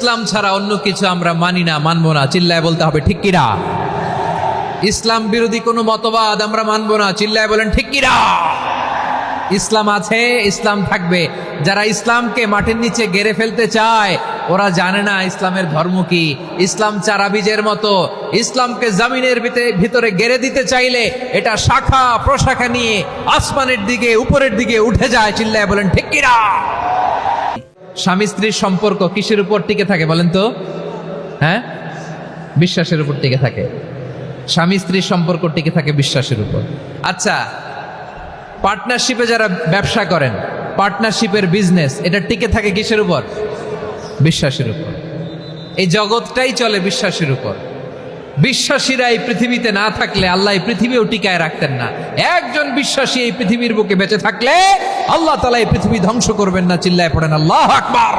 ইসলাম ছাড়া অন্য কিছু আমরা মানি না, মানবো না, চিল্লায় বলতে হবে ঠিক কিনা। ইসলাম বিরোধী কোনো মতবাদ আমরা মানবো না, চিল্লায় বলেন ঠিক কিনা। ইসলাম আছে, ইসলাম থাকবে। যারা ইসলামকে মাটির নিচে গেড়ে ফেলতে চায় ওরা জানে না ইসলামের ধর্ম কি। ইসলাম চারা বীজের মতো, ইসলামকে জমিনের ভিতরে গেড়ে দিতে চাইলে এটা শাখা প্রশাখা নিয়ে আসমানের দিকে উপরের দিকে উঠে যায়, চিল্লায় বলেন ঠিক কিনা। স্বামী স্ত্রীর সম্পর্ক কিসের উপর টিকে থাকে বলেন তো? হ্যাঁ, বিশ্বাসের উপর টিকে থাকে। স্বামী স্ত্রীর সম্পর্ক টিকে থাকে বিশ্বাসের উপর। আচ্ছা, পার্টনারশিপে যারা ব্যবসা করেন, পার্টনারশিপের বিজনেস, এটা টিকে থাকে কিসের উপর? বিশ্বাসের উপর। এই জগৎটাই চলে বিশ্বাসের উপর। বিশ্বাসীরা এই পৃথিবীতে না থাকলে আল্লাহ এই পৃথিবীও টিকায় রাখতেন না। একজন বিশ্বাসী এই পৃথিবীর বুকে বেঁচে থাকলে আল্লাহ তাআলা এই পৃথিবী ধ্বংস করবেন না, চিল্লায় পড়েন আল্লাহু আকবার।